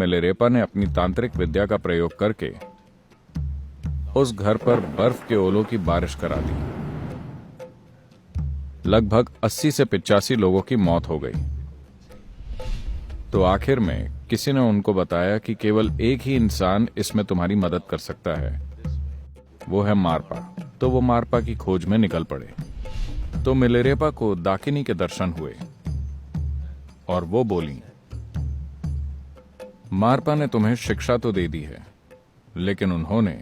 मिलेरेपा ने अपनी तांत्रिक विद्या का प्रयोग करके उस घर पर बर्फ के ओलों की बारिश करा दी। लगभग 80 से 85 लोगों की मौत हो गई। तो आखिर में किसी ने उनको बताया कि केवल एक ही इंसान इसमें तुम्हारी मदद कर सकता है, वो है मारपा। तो वो मारपा की खोज में निकल पड़े। तो मिलेरेपा को दाकिनी के दर्शन हुए और वो बोली, मारपा ने तुम्हें शिक्षा तो दे दी है, लेकिन उन्होंने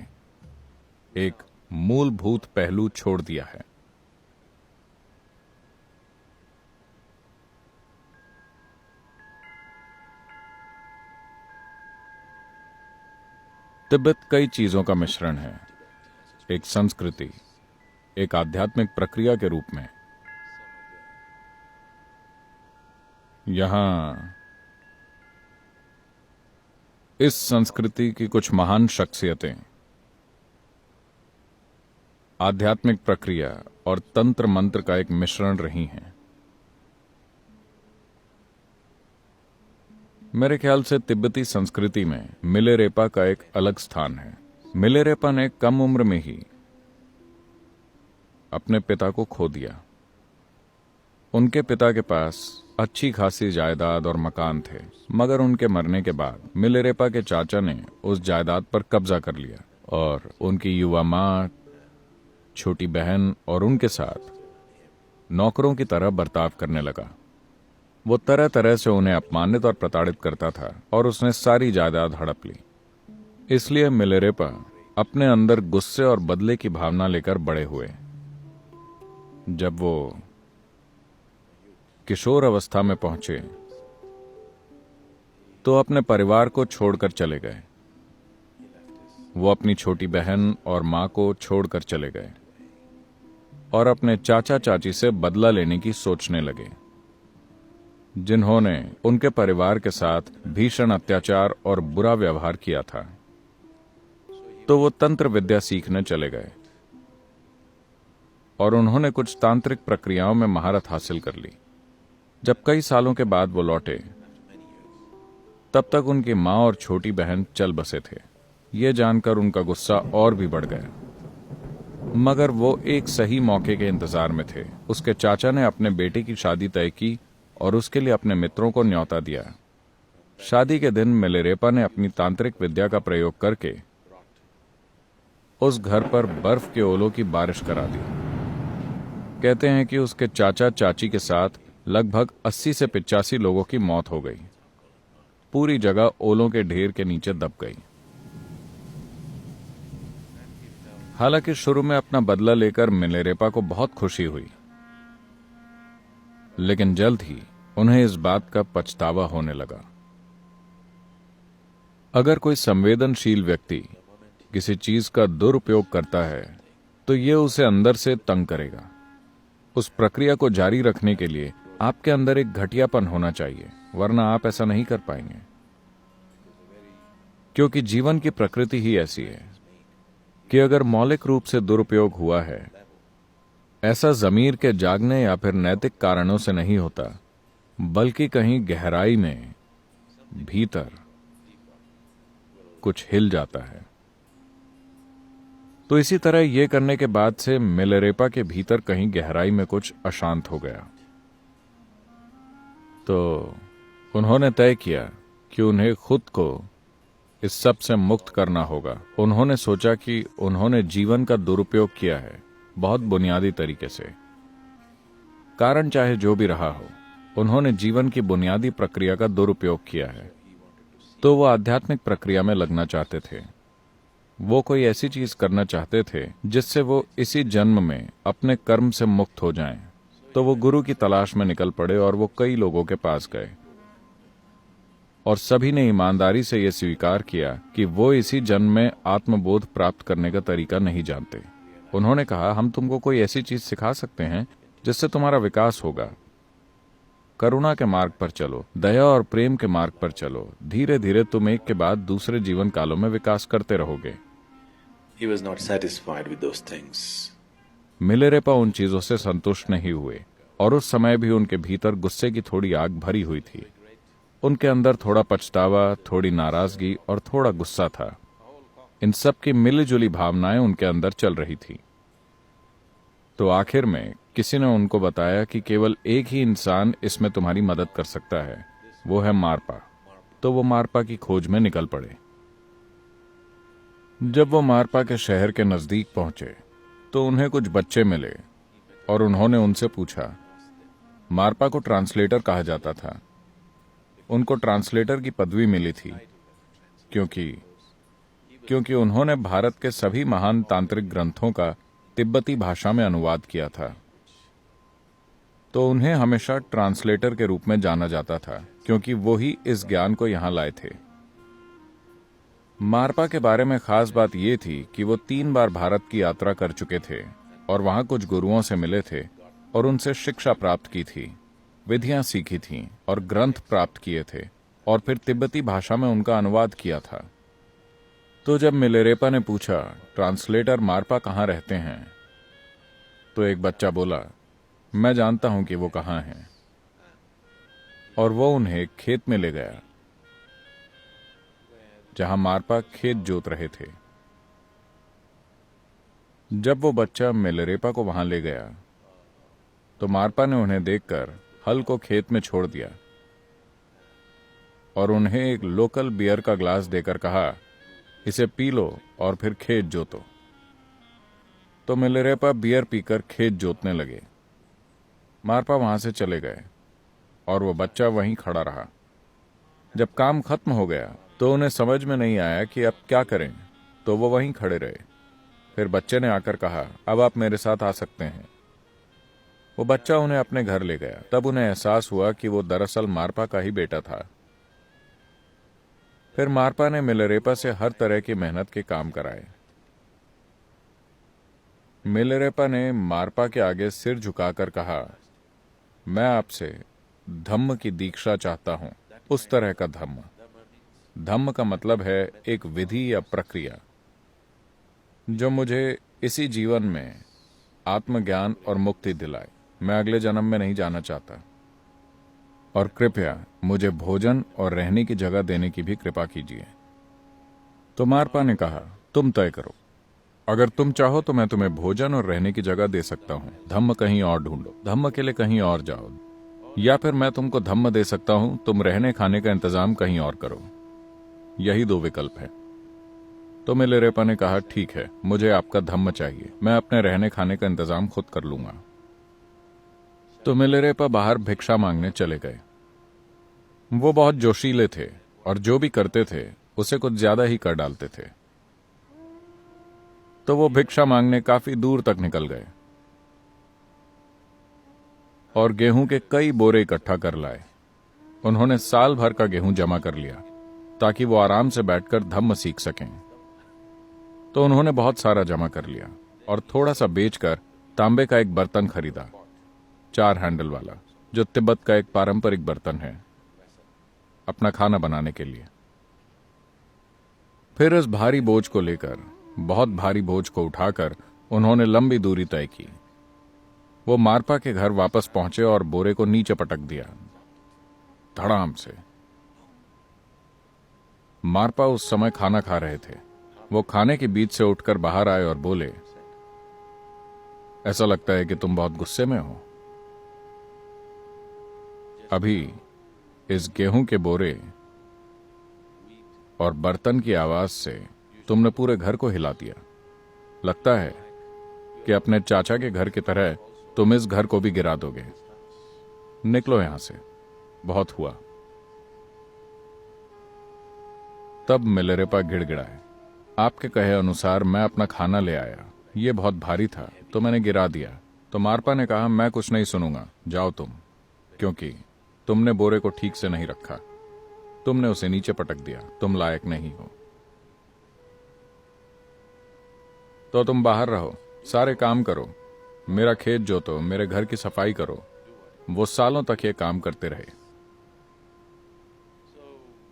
एक मूलभूत पहलू छोड़ दिया है। तिब्बत कई चीजों का मिश्रण है, एक संस्कृति, एक आध्यात्मिक प्रक्रिया के रूप में। यहां इस संस्कृति की कुछ महान शख्सियतें आध्यात्मिक प्रक्रिया और तंत्र मंत्र का एक मिश्रण रही हैं। मेरे ख्याल से तिब्बती संस्कृति में मिलेरेपा का एक अलग स्थान है। मिलेरेपा ने कम उम्र में ही अपने पिता को खो दिया। उनके पिता के पास अच्छी खासी जायदाद और मकान थे, मगर उनके मरने के बाद मिलेरेपा के चाचा ने उस जायदाद पर कब्जा कर लिया और उनकी युवा मां, छोटी बहन और उनके साथ नौकरों की तरह बर्ताव करने लगा। वो तरह तरह से उन्हें अपमानित और प्रताड़ित करता था और उसने सारी जायदाद हड़प ली। इसलिए मिलेरेपा अपने अंदर गुस्से और बदले की भावना लेकर बड़े हुए। जब वो किशोर अवस्था में पहुंचे तो अपने परिवार को छोड़कर चले गए। वो अपनी छोटी बहन और मां को छोड़कर चले गए और अपने चाचा चाची से बदला लेने की सोचने लगे, जिन्होंने उनके परिवार के साथ भीषण अत्याचार और बुरा व्यवहार किया था। तो वो तंत्र विद्या सीखने चले गए और उन्होंने कुछ तांत्रिक प्रक्रियाओं में महारत हासिल कर ली। जब कई सालों के बाद वो लौटे, तब तक उनकी मां और छोटी बहन चल बसे थे। ये जानकर उनका गुस्सा और भी बढ़ गया, मगर वो एक सही मौके के इंतजार में थे। उसके चाचा ने अपने बेटे की शादी तय की और उसके लिए अपने मित्रों को न्योता दिया। शादी के दिन मिलेरेपा ने अपनी तांत्रिक विद्या का प्रयोग करके उस घर पर बर्फ के ओलों की बारिश करा दी। कहते हैं कि उसके चाचा चाची के साथ लगभग 80 से 85 लोगों की मौत हो गई। पूरी जगह ओलों के ढेर के नीचे दब गई। हालांकि शुरू में अपना बदला लेकर मिलेरेपा को बहुत खुशी हुई, लेकिन जल्द ही उन्हें इस बात का पछतावा होने लगा। अगर कोई संवेदनशील व्यक्ति किसी चीज का दुरुपयोग करता है तो यह उसे अंदर से तंग करेगा। उस प्रक्रिया को जारी रखने के लिए आपके अंदर एक घटियापन होना चाहिए, वरना आप ऐसा नहीं कर पाएंगे। क्योंकि जीवन की प्रकृति ही ऐसी है कि अगर मौलिक रूप से दुरुपयोग हुआ है, ऐसा जमीर के जागने या फिर नैतिक कारणों से नहीं होता, बल्कि कहीं गहराई में भीतर कुछ हिल जाता है। तो इसी तरह यह करने के बाद से मिलेरेपा के भीतर कहीं गहराई में कुछ अशांत हो गया। तो उन्होंने तय किया कि उन्हें खुद को इस सब से मुक्त करना होगा। उन्होंने सोचा कि उन्होंने जीवन का दुरुपयोग किया है, बहुत बुनियादी तरीके से। कारण चाहे जो भी रहा हो, उन्होंने जीवन की बुनियादी प्रक्रिया का दुरुपयोग किया है। तो वो आध्यात्मिक प्रक्रिया में लगना चाहते थे। वो कोई ऐसी चीज करना चाहते थे जिससे वो इसी जन्म में अपने कर्म से मुक्त हो जाएं। तो वो गुरु की तलाश में निकल पड़े और वो कई लोगों के पास गए और सभी ने ईमानदारी से यह स्वीकार किया कि वो इसी जन्म में आत्मबोध प्राप्त करने का तरीका नहीं जानते। उन्होंने कहा, हम तुमको कोई ऐसी चीज सिखा सकते हैं जिससे तुम्हारा विकास होगा। करुणा के मार्ग पर चलो, दया और प्रेम के मार्ग पर चलो। धीरे धीरे तुम एक के बाद दूसरे जीवन कालों में विकास करते रहोगे। He was not satisfied with those things. मिलेरेपा उन चीजों से संतुष्ट नहीं हुए और उस समय भी उनके भीतर गुस्से की थोड़ी आग भरी हुई थी। उनके अंदर थोड़ा पछतावा, थोड़ी नाराजगी और थोड़ा गुस्सा था। इन सब की मिलीजुली भावनाएं उनके अंदर चल रही थी। तो आखिर में किसी ने उनको बताया कि केवल एक ही इंसान इसमें तुम्हारी मदद कर सकता है, वो है मारपा। तो वो मारपा की खोज में निकल पड़े। जब वो मारपा के शहर के नजदीक पहुंचे तो उन्हें कुछ बच्चे मिले और उन्होंने उनसे पूछा। मारपा को ट्रांसलेटर कहा जाता था। उनको ट्रांसलेटर की पदवी मिली थी क्योंकि उन्होंने भारत के सभी महान तांत्रिक ग्रंथों का तिब्बती भाषा में अनुवाद किया था। तो उन्हें हमेशा ट्रांसलेटर के रूप में जाना जाता था, क्योंकि वो ही इस ज्ञान को यहां लाए थे। मारपा के बारे में खास बात यह थी कि वो 3 बार भारत की यात्रा कर चुके थे और वहां कुछ गुरुओं से मिले थे और उनसे शिक्षा प्राप्त की थी, विधियां सीखी थीं और ग्रंथ प्राप्त किए थे और फिर तिब्बती भाषा में उनका अनुवाद किया था। तो जब मिलेरेपा ने पूछा, ट्रांसलेटर मारपा कहाँ रहते हैं, तो एक बच्चा बोला, मैं जानता हूं कि वो कहाँ हैं। और वो उन्हें खेत में ले गया जहां मारपा खेत जोत रहे थे। जब वो बच्चा मिलेरेपा को वहां ले गया तो मारपा ने उन्हें देखकर हल को खेत में छोड़ दिया और उन्हें एक लोकल बियर का ग्लास देकर कहा, इसे पी लो और फिर खेत जोतो। तो मिलेरेपा बियर पीकर खेत जोतने लगे। मारपा वहां से चले गए और वो बच्चा वहीं खड़ा रहा। जब काम खत्म हो गया तो उन्हें समझ में नहीं आया कि अब क्या करें, तो वो वहीं खड़े रहे। फिर बच्चे ने आकर कहा, अब आप मेरे साथ आ सकते हैं। वो बच्चा उन्हें अपने घर ले गया। तब उन्हें एहसास हुआ कि वो दरअसल मारपा का ही बेटा था। फिर मारपा ने मिलेरेपा से हर तरह की मेहनत के काम कराए। मिलेरेपा ने मारपा के आगे सिर झुकाकर कहा, मैं आपसे धम्म की दीक्षा चाहता हूं, उस तरह का धम्म। धम्म का मतलब है एक विधि या प्रक्रिया जो मुझे इसी जीवन में आत्मज्ञान और मुक्ति दिलाए। मैं अगले जन्म में नहीं जाना चाहता, और कृपया मुझे भोजन और रहने की जगह देने की भी कृपा कीजिए। तो मारपा ने कहा, तुम तय करो। अगर तुम चाहो तो मैं तुम्हें भोजन और रहने की जगह दे सकता हूं। धम्म कहीं और ढूंढो, धम्म के लिए कहीं और जाओ, या फिर मैं तुमको धम्म दे सकता हूं, तुम रहने खाने का इंतजाम कहीं और करो। यही 2 विकल्प है। तो मिलेरेपा ने कहा, ठीक है, मुझे आपका धम्म चाहिए, मैं अपने रहने खाने का इंतजाम खुद कर लूंगा। तो मिलेरेपा बाहर भिक्षा मांगने चले गए। वो बहुत जोशीले थे और जो भी करते थे उसे कुछ ज्यादा ही कर डालते थे। तो वो भिक्षा मांगने काफी दूर तक निकल गए और गेहूं के कई बोरे इकट्ठा कर लाए। उन्होंने साल भर का गेहूं जमा कर लिया ताकि वो आराम से बैठकर धम्म सीख सकें। तो उन्होंने बहुत सारा जमा कर लिया और थोड़ा सा बेचकर तांबे का एक बर्तन खरीदा, 4 हैंडल वाला, जो तिब्बत का एक पारंपरिक बर्तन है अपना खाना बनाने के लिए। फिर इस भारी बोझ को लेकर, बहुत भारी बोझ को उठाकर उन्होंने लंबी दूरी तय की। वो मारपा के घर वापस पहुंचे और बोरे को नीचे पटक दिया धड़ाम से। मारपा उस समय खाना खा रहे थे। वो खाने के बीच से उठकर बाहर आए और बोले, ऐसा लगता है कि तुम बहुत गुस्से में हो। अभी इस गेहूं के बोरे और बर्तन की आवाज से तुमने पूरे घर को हिला दिया। लगता है कि अपने चाचा के घर की तरह तुम इस घर को भी गिरा दोगे। निकलो यहां से, बहुत हुआ। तब मिलेरेपा गिड़गिड़ाए, आपके कहे अनुसार मैं अपना खाना ले आया, ये बहुत भारी था तो मैंने गिरा दिया। तो मारपा ने कहा, मैं कुछ नहीं सुनूंगा, जाओ तुम, क्योंकि तुमने बोरे को ठीक से नहीं रखा, तुमने उसे नीचे पटक दिया, तुम लायक नहीं हो। तो तुम बाहर रहो, सारे काम करो, मेरा खेत जोतो, मेरे घर की सफाई करो। वो सालों तक ये काम करते रहे।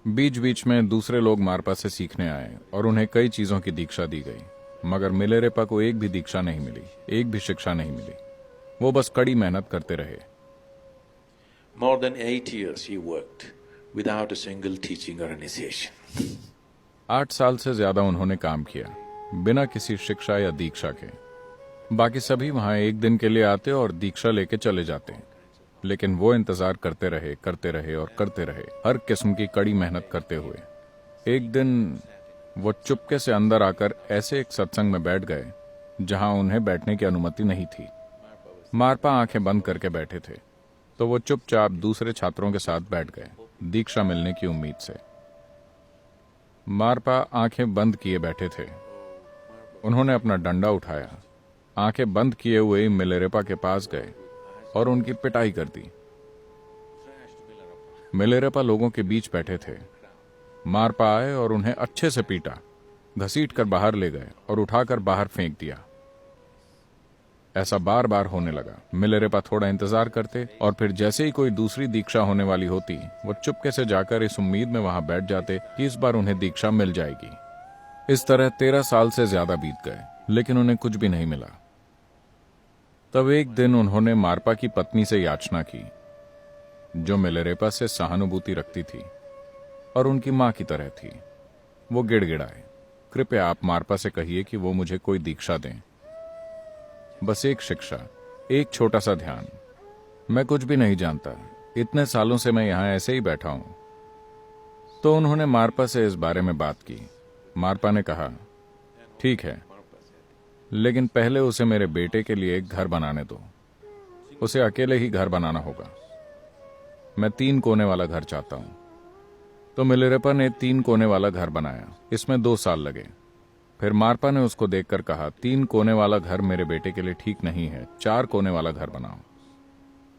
बीच बीच में दूसरे लोग मारपा से सीखने आए और उन्हें कई चीजों की दीक्षा दी गई, मगर मिलेरेपा को एक भी दीक्षा नहीं मिली, एक भी शिक्षा नहीं मिली। वो बस कड़ी मेहनत करते रहे। More than 8 years he worked without a single teaching or initiation. 8 साल से ज्यादा उन्होंने काम किया बिना किसी शिक्षा या दीक्षा के। बाकी सभी वहां एक दिन के लिए आते और दीक्षा लेके चले जाते, लेकिन वो इंतजार करते रहे और करते रहे, हर किस्म की कड़ी मेहनत करते हुए। एक दिन वो चुपके से अंदर आकर ऐसे एक सत्संग में बैठ गए जहां उन्हें बैठने की अनुमति नहीं थी। मारपा आंखें बंद करके बैठे थे, तो वो चुपचाप दूसरे छात्रों के साथ बैठ गए दीक्षा मिलने की उम्मीद से। मारपा आंखें बंद किए बैठे थे। उन्होंने अपना डंडा उठाया, आंखें बंद किए हुए ही मिलेरेपा के पास गए और उनकी पिटाई कर दी। मिलेरेपा लोगों के बीच बैठे थे। मारपा आए और उन्हें अच्छे से पीटा, घसीट कर बाहर ले गए और उठाकर बाहर फेंक दिया। ऐसा बार बार होने लगा। मिलेरेपा थोड़ा इंतजार करते और फिर जैसे ही कोई दूसरी दीक्षा होने वाली होती, वो चुपके से जाकर इस उम्मीद में वहां बैठ जाते कि इस बार उन्हें दीक्षा मिल जाएगी। इस तरह 13 साल से ज्यादा बीत गए, लेकिन उन्हें कुछ भी नहीं मिला। तब एक दिन उन्होंने मारपा की पत्नी से याचना की, जो मिलेरेपा से सहानुभूति रखती थी और उनकी मां की तरह थी। वो गिड़गिड़ाए, कृपया आप मारपा से कहिए कि वो मुझे कोई दीक्षा दें, बस एक शिक्षा, एक छोटा सा ध्यान। मैं कुछ भी नहीं जानता, इतने सालों से मैं यहां ऐसे ही बैठा हूं। तो उन्होंने मारपा से इस बारे में बात की। मारपा ने कहा, ठीक है, लेकिन पहले उसे मेरे बेटे के लिए एक घर बनाने दो। उसे अकेले ही घर बनाना होगा। मैं 3 कोने वाला घर चाहता हूं। तो मिलेरेपा ने 3 कोने वाला घर बनाया। इसमें 2 साल लगे। फिर मारपा ने उसको देखकर कहा, 3 कोने वाला घर मेरे बेटे के लिए ठीक नहीं है, 4 कोने वाला घर बनाओ।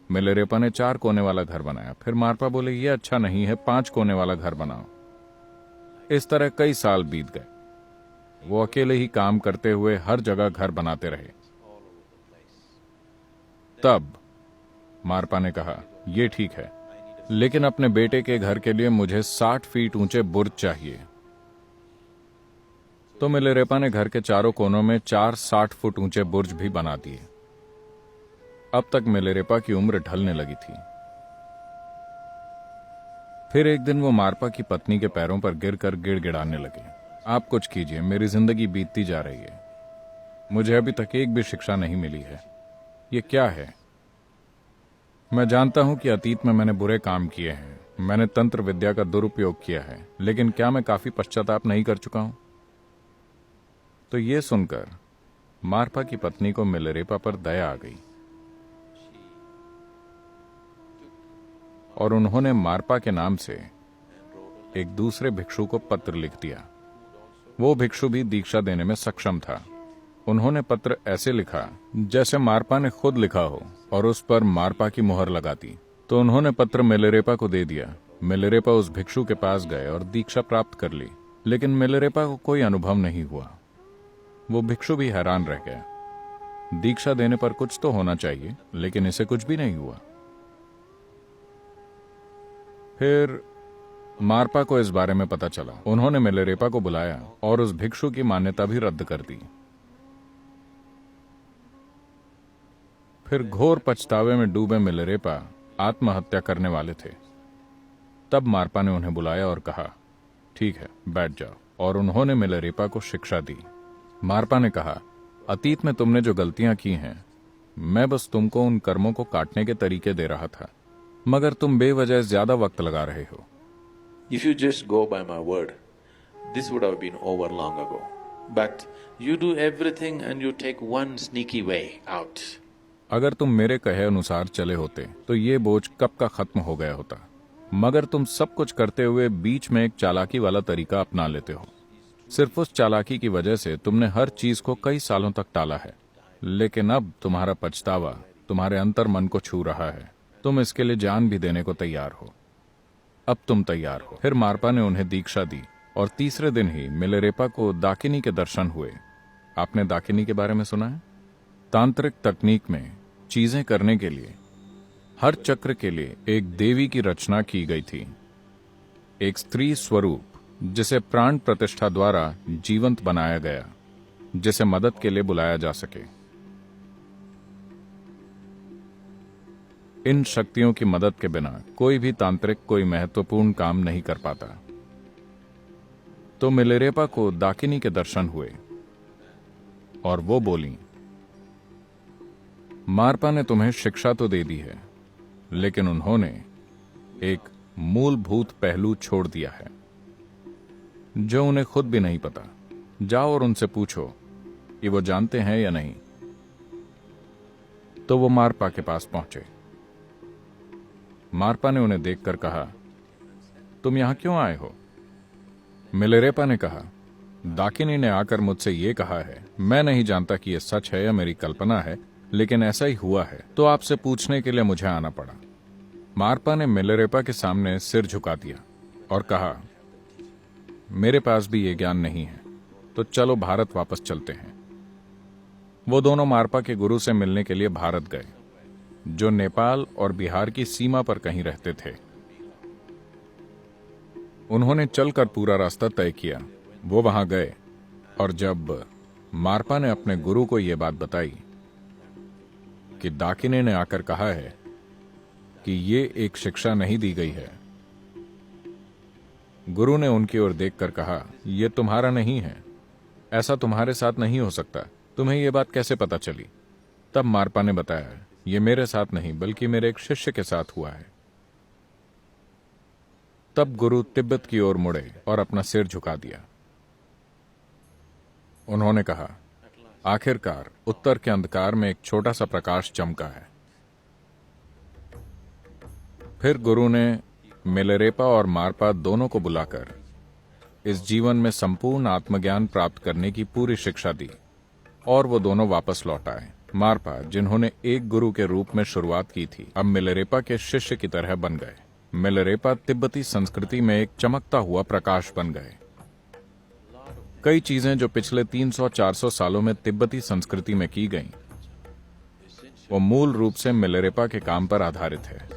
मिलेरेपा ने 4 कोने वाला घर बनाया। फिर मारपा बोले, ये अच्छा नहीं है, 5 कोने वाला घर बनाओ। इस तरह कई साल बीत गए। वो अकेले ही काम करते हुए हर जगह घर बनाते रहे। तब मारपा ने कहा, यह ठीक है, लेकिन अपने बेटे के घर के लिए मुझे 60 फीट ऊंचे बुर्ज चाहिए। तो मिलेरेपा ने घर के चारों कोनों में 4 60 फुट ऊंचे बुर्ज भी बना दिए। अब तक मिलेरेपा की उम्र ढलने लगी थी। फिर एक दिन वो मारपा की पत्नी के पैरों पर गिरकर गिड़गिड़ाने लगे, आप कुछ कीजिए, मेरी जिंदगी बीतती जा रही है, मुझे अभी तक एक भी शिक्षा नहीं मिली है, ये क्या है? मैं जानता हूं कि अतीत में मैंने बुरे काम किए हैं, मैंने तंत्र विद्या का दुरुपयोग किया है, लेकिन क्या मैं काफी पश्चाताप नहीं कर चुका हूं? तो ये सुनकर मारपा की पत्नी को मिलेरेपा पर दया आ गई और उन्होंने मारपा के नाम से एक दूसरे भिक्षु को पत्र लिख दिया। वो भिक्षु भी दीक्षा देने में सक्षम था। उन्होंने पत्र ऐसे लिखा जैसे मारपा ने खुद लिखा हो और उस पर मारपा की मुहर लगा दी। तो उन्होंने पत्र मिलेरेपा को दे दिया। मिलेरेपा उस भिक्षु के पास गए और दीक्षा प्राप्त कर ली, लेकिन मिलेरेपा को कोई अनुभव नहीं हुआ। वो भिक्षु भी हैरान रह गया। दीक्षा देने पर कुछ तो होना चाहिए, लेकिन इसे कुछ भी नहीं हुआ। फिर मारपा को इस बारे में पता चला। उन्होंने मिलेरेपा को बुलाया और उस भिक्षु की मान्यता भी रद्द कर दी। फिर घोर पछतावे में डूबे मिलेरेपा आत्महत्या करने वाले थे। तब मारपा ने उन्हें बुलाया और कहा, ठीक है, बैठ जाओ, और उन्होंने मिलेरेपा को शिक्षा दी। मारपा ने कहा, अतीत में तुमने जो गलतियां की हैं, मैं बस तुमको उन कर्मों को काटने के तरीके दे रहा था, मगर तुम बेवजह ज्यादा वक्त लगा रहे हो। If you just go by my word, this would have been over long ago. But you do everything and you take one sneaky way out. अगर तुम मेरे कहे अनुसार चले होते तो ये बोझ कब का खत्म हो गया होता, मगर तुम सब कुछ करते हुए बीच में एक चालाकी वाला तरीका अपना लेते हो। सिर्फ उस चालाकी की वजह से तुमने हर चीज को कई सालों तक टाला है, लेकिन अब तुम्हारा पछतावा तुम्हारे अंतर मन को छू रहा है। तुम इसके लिए जान भी देने को तैयार हो। अब तुम तैयार हो। फिर मारपा ने उन्हें दीक्षा दी और तीसरे दिन ही मिलेरेपा को दाकिनी के दर्शन हुए। आपने दाकिनी के बारे में सुना है? तांत्रिक तकनीक में चीजें करने के लिए हर चक्र के लिए एक देवी की रचना की गई थी, एक स्त्री स्वरूप जिसे प्राण प्रतिष्ठा द्वारा जीवंत बनाया गया, जिसे मदद के लिए बुलाया जा सके। इन शक्तियों की मदद के बिना कोई भी तांत्रिक कोई महत्वपूर्ण काम नहीं कर पाता। तो मिलेरेपा को दाकिनी के दर्शन हुए और वो बोली, मारपा ने तुम्हें शिक्षा तो दे दी है, लेकिन उन्होंने एक मूलभूत पहलू छोड़ दिया है जो उन्हें खुद भी नहीं पता। जाओ और उनसे पूछो कि वो जानते हैं या नहीं। तो वो मारपा के पास पहुंचे। मारपा ने उन्हें देखकर कहा, तुम यहां क्यों आए हो? मिलेरेपा ने कहा, दाकिनी ने आकर मुझसे ये कहा है। मैं नहीं जानता कि यह सच है या मेरी कल्पना है, लेकिन ऐसा ही हुआ है, तो आपसे पूछने के लिए मुझे आना पड़ा। मारपा ने मिलेरेपा के सामने सिर झुका दिया और कहा, मेरे पास भी ये ज्ञान नहीं है, तो चलो भारत वापस चलते हैं। वो दोनों मारपा के गुरु से मिलने के लिए भारत गए, जो नेपाल और बिहार की सीमा पर कहीं रहते थे। उन्होंने चलकर पूरा रास्ता तय किया। वो वहां गए और जब मारपा ने अपने गुरु को यह बात बताई कि दाकिनी ने आकर कहा है कि ये एक शिक्षा नहीं दी गई है, गुरु ने उनकी ओर देखकर कहा, यह तुम्हारा नहीं है, ऐसा तुम्हारे साथ नहीं हो सकता। तुम्हें यह बात कैसे पता चली? तब मारपा ने बताया, यह मेरे साथ नहीं बल्कि मेरे एक शिष्य के साथ हुआ है। तब गुरु तिब्बत की ओर मुड़े और अपना सिर झुका दिया। उन्होंने कहा, आखिरकार उत्तर के अंधकार में एक छोटा सा प्रकाश चमका है। फिर गुरु ने मिलेरेपा और मारपा दोनों को बुलाकर इस जीवन में संपूर्ण आत्मज्ञान प्राप्त करने की पूरी शिक्षा दी और वो दोनों वापस लौट आए। मारपा, जिन्होंने एक गुरु के रूप में शुरुआत की थी, अब मिलेरेपा के शिष्य की तरह बन गए। मिलेरेपा तिब्बती संस्कृति में एक चमकता हुआ प्रकाश बन गए। कई चीजें जो पिछले 300-400 सालों में तिब्बती संस्कृति में की गईं, वो मूल रूप से मिलेरेपा के काम पर आधारित है।